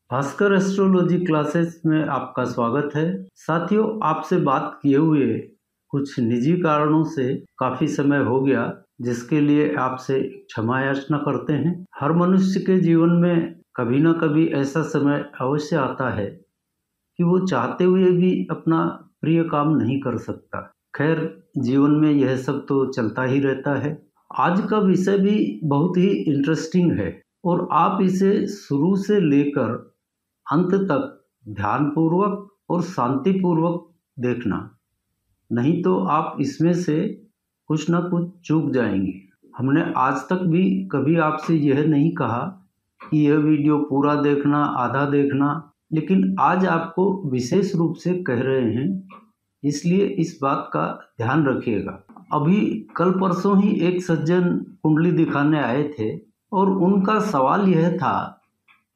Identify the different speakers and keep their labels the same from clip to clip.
Speaker 1: Bhaskar astrology classes में आपका स्वागत है। साथियों, आपसे बात किए हुए कुछ निजी कारणों से काफ़ी समय हो गया, जिसके लिए आपसे क्षमा याचना करते हैं। हर मनुष्य के जीवन में कभी न कभी ऐसा समय अवश्य आता है कि वो चाहते हुए भी अपना प्रिय काम नहीं कर सकता। खैर, जीवन में यह सब तो चलता ही रहता है। आज का विषय भी बहुत ही इंटरेस्टिंग है और आप इसे शुरू से लेकर अंत तक ध्यानपूर्वक और शांतिपूर्वक देखना, नहीं तो आप इसमें से कुछ ना कुछ चूक जाएंगे। हमने आज तक भी कभी आपसे यह नहीं कहा कि यह वीडियो पूरा देखना, आधा देखना, लेकिन आज आपको विशेष रूप से कह रहे हैं, इसलिए इस बात का ध्यान रखिएगा। अभी कल परसों ही एक सज्जन कुंडली दिखाने आए थे और उनका सवाल यह था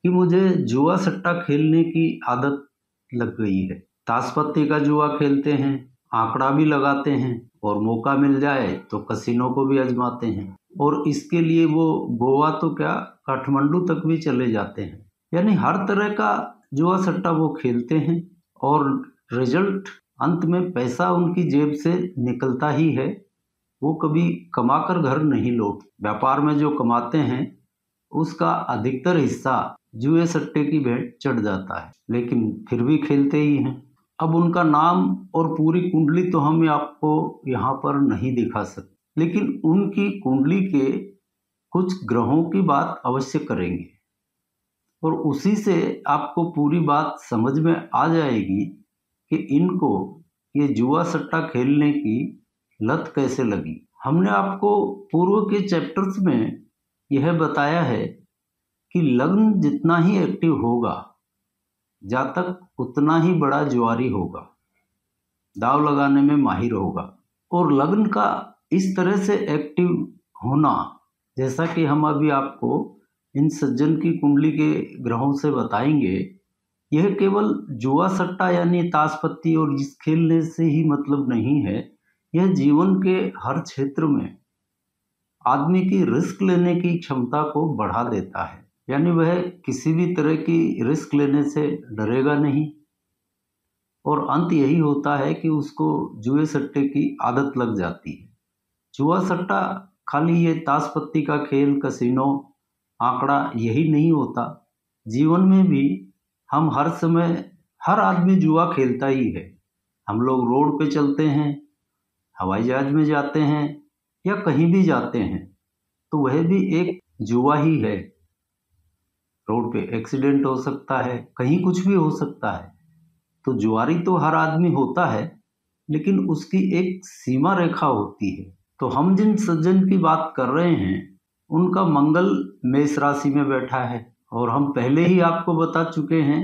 Speaker 1: कि मुझे जुआ सट्टा खेलने की आदत लग गई है। ताश पत्ती का जुआ खेलते हैं, आंकड़ा भी लगाते हैं और मौका मिल जाए तो कसिनो को भी आजमाते हैं, और इसके लिए वो गोवा तो क्या, काठमांडू तक भी चले जाते हैं। यानी हर तरह का जुआ सट्टा वो खेलते हैं और रिजल्ट अंत में पैसा उनकी जेब से निकलता ही है। वो कभी कमाकर घर नहीं लौट। व्यापार में जो कमाते हैं उसका अधिकतर हिस्सा जुए सट्टे की भेंट चढ़ जाता है, लेकिन फिर भी खेलते ही हैं। अब उनका नाम और पूरी कुंडली तो हम आपको यहाँ पर नहीं दिखा सकते, लेकिन उनकी कुंडली के कुछ ग्रहों की बात अवश्य करेंगे और उसी से आपको पूरी बात समझ में आ जाएगी कि इनको ये जुआ सट्टा खेलने की लत कैसे लगी। हमने आपको पूर्व के चैप्टर्स में यह बताया है कि लग्न जितना ही एक्टिव होगा, जातक उतना ही बड़ा जुआरी होगा, दांव लगाने में माहिर होगा। और लग्न का इस तरह से एक्टिव होना, जैसा कि हम अभी आपको इन सज्जन की कुंडली के ग्रहों से बताएंगे, यह केवल जुआ सट्टा यानी ताश पत्ती और इस खेलने से ही मतलब नहीं है। यह जीवन के हर क्षेत्र में आदमी की रिस्क लेने की क्षमता को बढ़ा देता है। यानी वह किसी भी तरह की रिस्क लेने से डरेगा नहीं, और अंत यही होता है कि उसको जुए सट्टे की आदत लग जाती है। जुआ सट्टा खाली ये ताश पत्ती का खेल, कसिनो, आंकड़ा यही नहीं होता। जीवन में भी हम हर समय, हर आदमी जुआ खेलता ही है। हम लोग रोड पे चलते हैं, हवाई जहाज में जाते हैं या कहीं भी जाते हैं, तो वह भी एक जुआ ही है। रोड पे एक्सीडेंट हो सकता है, कहीं कुछ भी हो सकता है। तो जुआरी तो हर आदमी होता है, लेकिन उसकी एक सीमा रेखा होती है। तो हम जिन सज्जन की बात कर रहे हैं, उनका मंगल मेष राशि में बैठा है, और हम पहले ही आपको बता चुके हैं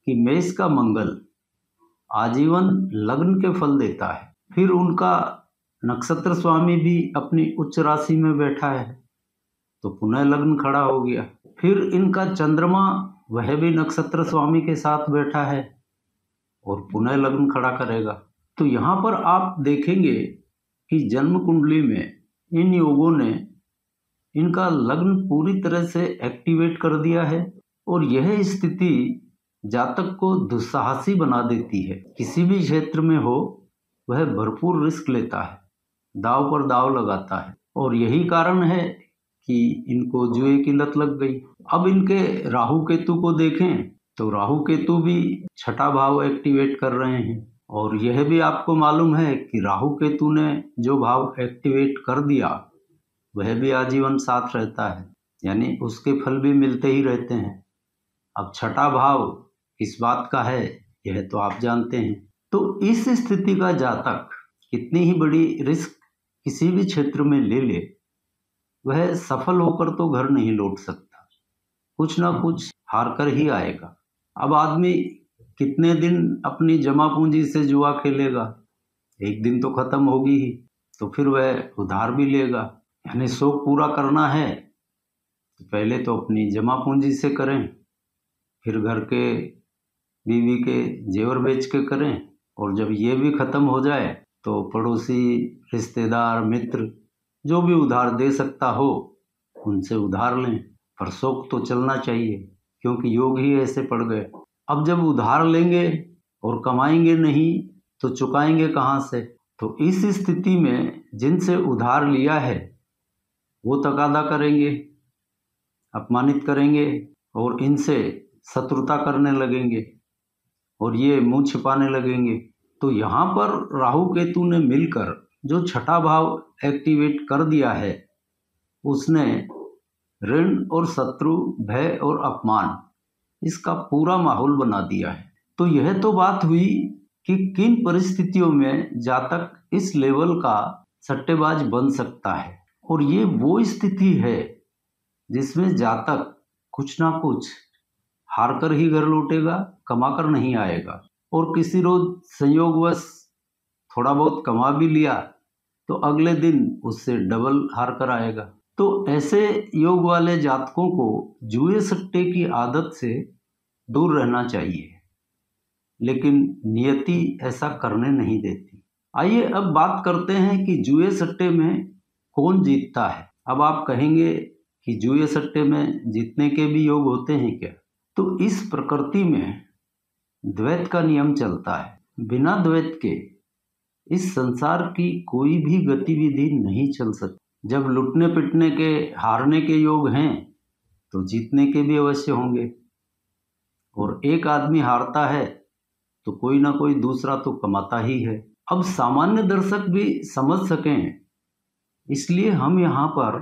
Speaker 1: कि मेष का मंगल आजीवन लग्न के फल देता है। फिर उनका नक्षत्र स्वामी भी अपनी उच्च राशि में बैठा है, तो पुनः लग्न खड़ा हो गया। फिर इनका चंद्रमा, वह भी नक्षत्र स्वामी के साथ बैठा है और पुनः लग्न खड़ा करेगा। तो यहाँ पर आप देखेंगे कि जन्म कुंडली में इन योगों ने इनका लग्न पूरी तरह से एक्टिवेट कर दिया है, और यह स्थिति जातक को दुस्साहसी बना देती है। किसी भी क्षेत्र में हो, वह भरपूर रिस्क लेता है, दांव पर दांव लगाता है, और यही कारण है कि इनको जुए की लत लग गई। अब इनके राहु केतु को देखें तो राहु केतु भी छठा भाव एक्टिवेट कर रहे हैं, और यह भी आपको मालूम है कि राहु केतु ने जो भाव एक्टिवेट कर दिया वह भी आजीवन साथ रहता है, यानी उसके फल भी मिलते ही रहते हैं। अब छठा भाव किस बात का है, यह तो आप जानते हैं। तो इस स्थिति का जातक कितनी ही बड़ी रिस्क किसी भी क्षेत्र में ले ले, वह सफल होकर तो घर नहीं लौट सकता, कुछ ना कुछ हार कर ही आएगा। अब आदमी कितने दिन अपनी जमा पूंजी से जुआ खेलेगा, एक दिन तो खत्म होगी ही, तो फिर वह उधार भी लेगा। यानी शौक पूरा करना है तो पहले तो अपनी जमा पूंजी से करें, फिर घर के, बीवी के जेवर बेच के करें, और जब ये भी खत्म हो जाए तो पड़ोसी, रिश्तेदार, मित्र जो भी उधार दे सकता हो उनसे उधार लें। पर शौक तो चलना चाहिए। क्योंकि योग ही ऐसे पड़ गए। अब जब उधार लेंगे और कमाएंगे नहीं तो चुकाएंगे कहाँ से? तो इस स्थिति में जिनसे उधार लिया है वो तगादा करेंगे, अपमानित करेंगे और इनसे शत्रुता करने लगेंगे और ये मुंह छिपाने लगेंगे। तो यहाँ पर राहु केतु ने मिलकर जो छठा भाव एक्टिवेट कर दिया है, उसने ऋण और शत्रु, भय और अपमान, इसका पूरा माहौल बना दिया है। तो यह तो बात हुई कि किन परिस्थितियों में जातक इस लेवल का सट्टेबाज बन सकता है, और ये वो स्थिति है जिसमें जातक कुछ ना कुछ हार कर ही घर लौटेगा, कमा कर नहीं आएगा। और किसी रोज संयोगवश थोड़ा बहुत कमा भी लिया तो अगले दिन उससे डबल हार कर आएगा। तो ऐसे योग वाले जातकों को जुए सट्टे की आदत से दूर रहना चाहिए, लेकिन नियति ऐसा करने नहीं देती। आइए अब बात करते हैं कि जुए सट्टे में कौन जीतता है। अब आप कहेंगे कि जुए सट्टे में जीतने के भी योग होते हैं क्या? तो इस प्रकृति में द्वैत का नियम चलता है। बिना द्वैत के इस संसार की कोई भी गतिविधि नहीं चल सकती। जब लुटने पिटने के, हारने के योग हैं तो जीतने के भी अवश्य होंगे, और एक आदमी हारता है तो कोई ना कोई दूसरा तो कमाता ही है। अब सामान्य दर्शक भी समझ सकें इसलिए हम यहाँ पर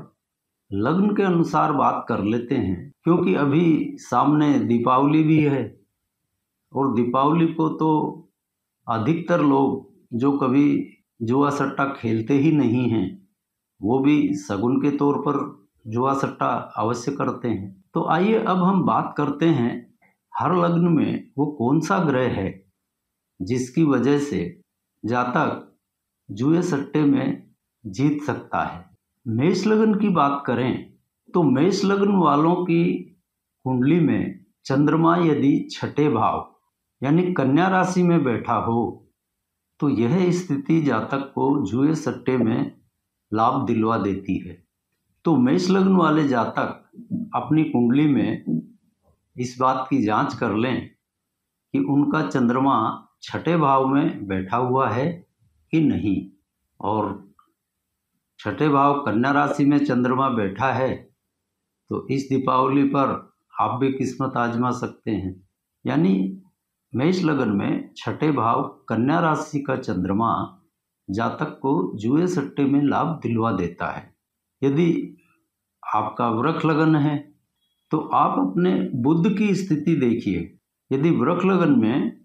Speaker 1: लग्न के अनुसार बात कर लेते हैं, क्योंकि अभी सामने दीपावली भी है और दीपावली को तो अधिकतर लोग जो कभी जुआ सट्टा खेलते ही नहीं हैं वो भी शगुन के तौर पर जुआ सट्टा अवश्य करते हैं। तो आइए अब हम बात करते हैं हर लग्न में वो कौन सा ग्रह है जिसकी वजह से जातक जुए सट्टे में जीत सकता है। मेष लग्न की बात करें तो मेष लग्न वालों की कुंडली में चंद्रमा यदि छठे भाव यानी कन्या राशि में बैठा हो तो यह स्थिति जातक को जुए सट्टे में लाभ दिलवा देती है। तो मेष लग्न वाले जातक अपनी कुंडली में इस बात की जांच कर लें कि उनका चंद्रमा छठे भाव में बैठा हुआ है कि नहीं, और छठे भाव कन्या राशि में चंद्रमा बैठा है तो इस दीपावली पर आप भी किस्मत आजमा सकते हैं। यानी मेष लग्न में छठे भाव कन्या राशि का चंद्रमा जातक को जुए सट्टे में लाभ दिलवा देता है। यदि आपका वृष लग्न है तो आप अपने बुध की स्थिति देखिए। यदि वृष लग्न में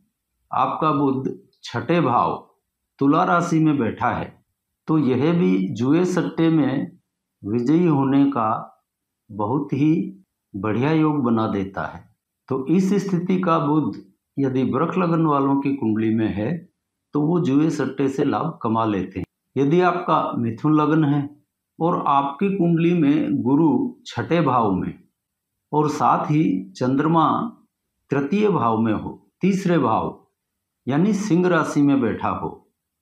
Speaker 1: आपका बुध छठे भाव तुला राशि में बैठा है तो यह भी जुए सट्टे में विजयी होने का बहुत ही बढ़िया योग बना देता है। तो इस स्थिति का बुध यदि वृष लग्न वालों की कुंडली में है तो वो जुए सट्टे से लाभ कमा लेते हैं। यदि आपका मिथुन लग्न है और आपकी कुंडली में गुरु छठे भाव में और साथ ही चंद्रमा तृतीय भाव में हो, तीसरे भाव यानी सिंह राशि में बैठा हो,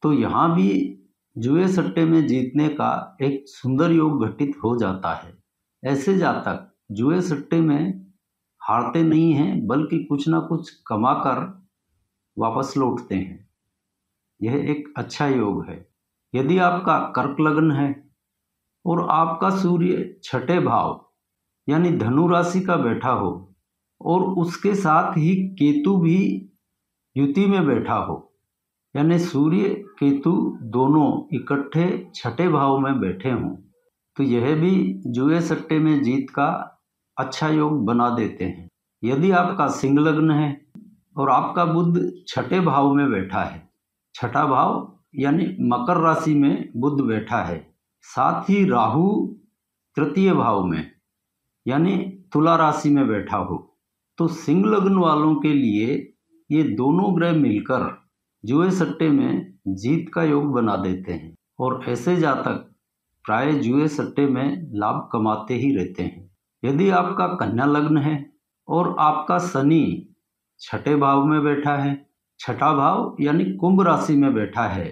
Speaker 1: तो यहाँ भी जुए सट्टे में जीतने का एक सुंदर योग घटित हो जाता है। ऐसे जातक जुए सट्टे में हारते नहीं हैं बल्कि कुछ ना कुछ कमाकर वापस लौटते हैं। यह एक अच्छा योग है। यदि आपका कर्क लग्न है और आपका सूर्य छठे भाव यानी धनु राशि का बैठा हो और उसके साथ ही केतु भी युति में बैठा हो, यानी सूर्य केतु दोनों इकट्ठे छठे भाव में बैठे हों, तो यह भी जुए सट्टे में जीत का अच्छा योग बना देते हैं। यदि आपका सिंह लग्न है और आपका बुध छठे भाव में बैठा है, छठा भाव यानी मकर राशि में बुध बैठा है, साथ ही राहु तृतीय भाव में यानी तुला राशि में बैठा हो, तो सिंह लग्न वालों के लिए ये दोनों ग्रह मिलकर जुए सट्टे में जीत का योग बना देते हैं। और ऐसे जातक प्राय जुए सट्टे में लाभ कमाते ही रहते हैं। यदि आपका कन्या लग्न है और आपका शनि छठे भाव में बैठा है, छठा भाव यानी कुंभ राशि में बैठा है,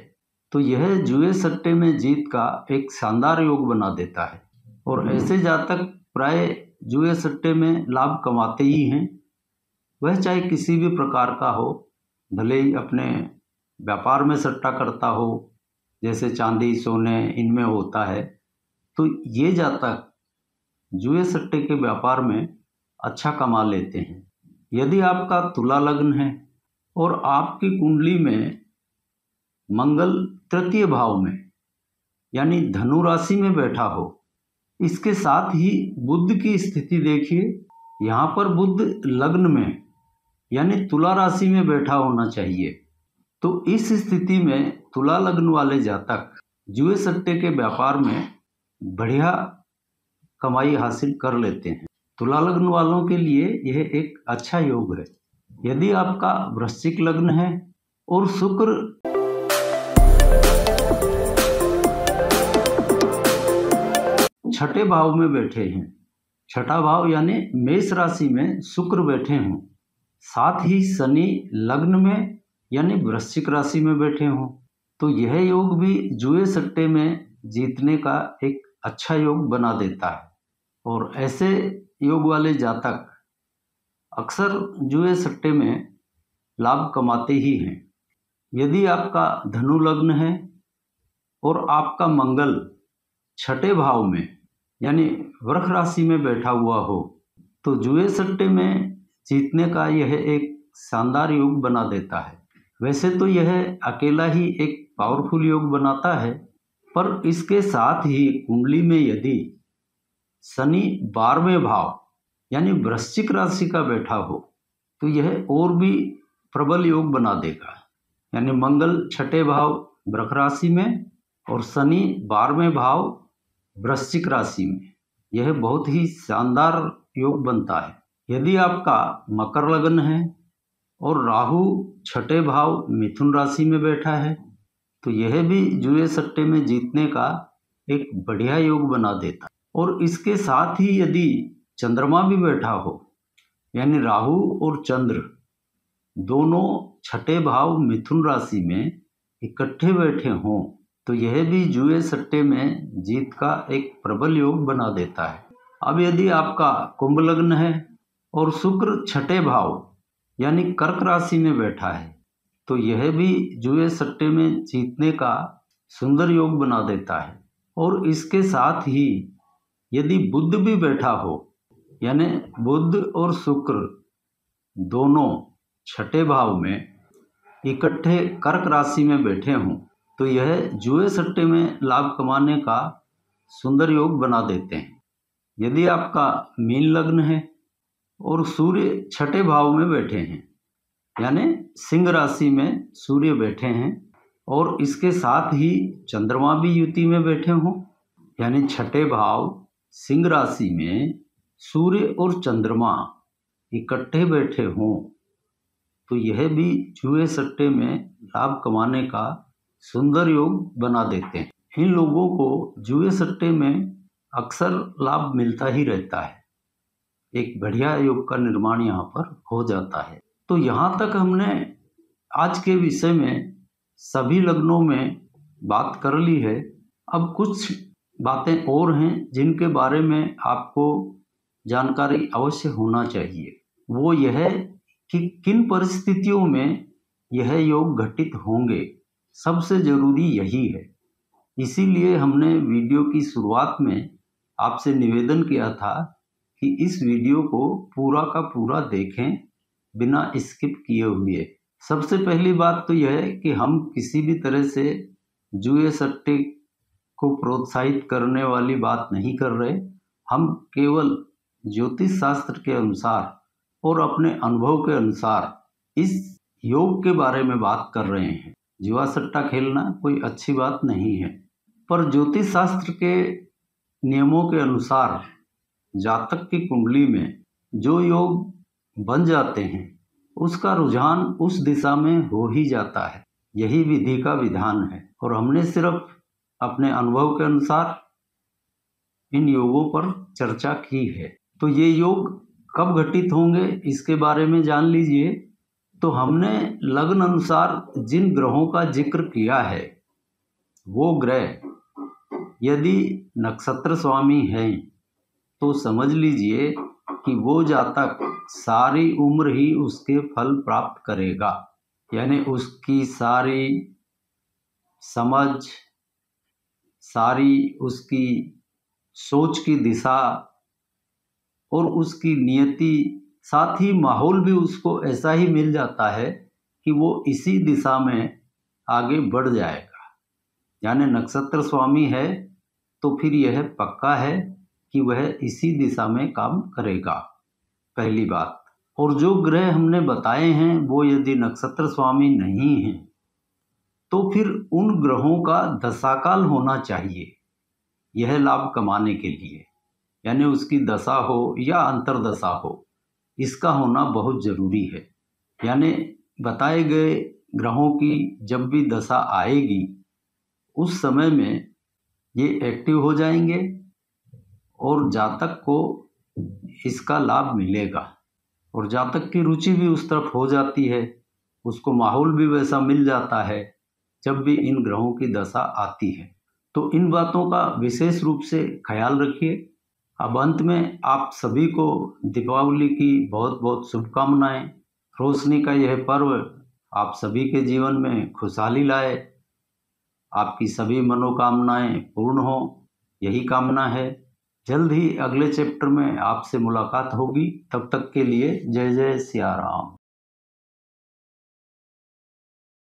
Speaker 1: तो यह जुए सट्टे में जीत का एक शानदार योग बना देता है। और ऐसे जातक प्राय जुए सट्टे में लाभ कमाते ही हैं, वह चाहे किसी भी प्रकार का हो, भले ही अपने व्यापार में सट्टा करता हो, जैसे चांदी सोने इनमें होता है, तो ये जातक जुए सट्टे के व्यापार में अच्छा कमा लेते हैं। यदि आपका तुला लग्न है और आपकी कुंडली में मंगल तृतीय भाव में यानी धनु राशि में बैठा हो, इसके साथ ही बुध की स्थिति देखिए, यहाँ पर बुध लग्न में यानी तुला राशि में बैठा होना चाहिए। तो इस स्थिति में तुला लग्न वाले जातक जुए सट्टे के व्यापार में बढ़िया कमाई हासिल कर लेते हैं। तुला लग्न वालों के लिए यह एक अच्छा योग है। यदि आपका वृश्चिक लग्न है और शुक्र छठे भाव में बैठे हैं, छठा भाव यानी मेष राशि में शुक्र बैठे हों, साथ ही शनि लग्न में यानी वृश्चिक राशि में बैठे हों, तो यह योग भी जुए सट्टे में जीतने का एक अच्छा योग बना देता है। और ऐसे योग वाले जातक अक्सर जुए सट्टे में लाभ कमाते ही हैं। यदि आपका धनु लग्न है और आपका मंगल छठे भाव में यानी वृष राशि में बैठा हुआ हो, तो जुए सट्टे में जीतने का यह एक शानदार योग बना देता है। वैसे तो यह अकेला ही एक पावरफुल योग बनाता है, पर इसके साथ ही कुंडली में यदि शनि 12वें भाव यानी वृश्चिक राशि का बैठा हो, तो यह और भी प्रबल योग बना देगा। यानी मंगल छठे भाव वृष राशि में और शनि 12वें भाव वृश्चिक राशि में, यह बहुत ही शानदार योग बनता है। यदि आपका मकर लग्न है और राहु छठे भाव मिथुन राशि में बैठा है, तो यह भी जुए सट्टे में जीतने का एक बढ़िया योग बना देता है। और इसके साथ ही यदि चंद्रमा भी बैठा हो, यानी राहु और चंद्र दोनों छठे भाव मिथुन राशि में इकट्ठे बैठे हों, तो यह भी जुए सट्टे में जीत का एक प्रबल योग बना देता है। अब यदि आपका कुंभ लग्न है और शुक्र छठे भाव यानी कर्क राशि में बैठा है, तो यह भी जुए सट्टे में जीतने का सुंदर योग बना देता है। और इसके साथ ही यदि बुध भी बैठा हो, यानी बुध और शुक्र दोनों छठे भाव में इकट्ठे कर्क राशि में बैठे हों, तो यह जुए सट्टे में लाभ कमाने का सुंदर योग बना देते हैं। यदि आपका मीन लग्न है और सूर्य छठे भाव में बैठे हैं, यानी सिंह राशि में सूर्य बैठे हैं और इसके साथ ही चंद्रमा भी युति में बैठे हों, यानी छठे भाव सिंह राशि में सूर्य और चंद्रमा इकट्ठे बैठे हों, तो यह भी जुए सट्टे में लाभ कमाने का सुंदर योग बना देते हैं। इन लोगों को जुए सट्टे में अक्सर लाभ मिलता ही रहता है। एक बढ़िया योग का निर्माण यहाँ पर हो जाता है। तो यहाँ तक हमने आज के विषय में सभी लग्नों में बात कर ली है। अब कुछ बातें और हैं जिनके बारे में आपको जानकारी अवश्य होना चाहिए। वो यह है कि किन परिस्थितियों में यह योग घटित होंगे, सबसे जरूरी यही है। इसीलिए हमने वीडियो की शुरुआत में आपसे निवेदन किया था कि इस वीडियो को पूरा का पूरा देखें बिना स्किप किए हुए। सबसे पहली बात तो यह है कि हम किसी भी तरह से जुए सट्टे को प्रोत्साहित करने वाली बात नहीं कर रहे। हम केवल ज्योतिष शास्त्र के अनुसार और अपने अनुभव के अनुसार इस योग के बारे में बात कर रहे हैं। जुआ सट्टा खेलना कोई अच्छी बात नहीं है, पर ज्योतिष शास्त्र के नियमों के अनुसार जातक की कुंडली में जो योग बन जाते हैं उसका रुझान उस दिशा में हो ही जाता है। यही विधि का विधान है और हमने सिर्फ अपने अनुभव के अनुसार इन योगों पर चर्चा की है। तो ये योग कब घटित होंगे इसके बारे में जान लीजिए। तो हमने लग्न अनुसार जिन ग्रहों का जिक्र किया है वो ग्रह यदि नक्षत्र स्वामी हैं तो समझ लीजिए कि वो जातक सारी उम्र ही उसके फल प्राप्त करेगा। यानी उसकी सारी समझ, सारी उसकी सोच की दिशा और उसकी नियति, साथ ही माहौल भी उसको ऐसा ही मिल जाता है कि वो इसी दिशा में आगे बढ़ जाएगा। यानी नक्षत्र स्वामी है तो फिर यह पक्का है कि वह इसी दिशा में काम करेगा, पहली बात। और जो ग्रह हमने बताए हैं वो यदि नक्षत्र स्वामी नहीं हैं तो फिर उन ग्रहों का दशाकाल होना चाहिए यह लाभ कमाने के लिए। यानी उसकी दशा हो या अंतर्दशा हो, इसका होना बहुत जरूरी है। यानी बताए गए ग्रहों की जब भी दशा आएगी उस समय में ये एक्टिव हो जाएंगे और जातक को इसका लाभ मिलेगा। और जातक की रुचि भी उस तरफ हो जाती है, उसको माहौल भी वैसा मिल जाता है जब भी इन ग्रहों की दशा आती है। तो इन बातों का विशेष रूप से ख्याल रखिए। अब अंत में आप सभी को दीपावली की बहुत बहुत शुभकामनाएं। रोशनी का यह पर्व आप सभी के जीवन में खुशहाली लाए, आपकी सभी मनोकामनाएं पूर्ण हो, यही कामना है। जल्द ही अगले चैप्टर में आपसे मुलाकात होगी। तब तक के लिए जय जय सिया राम।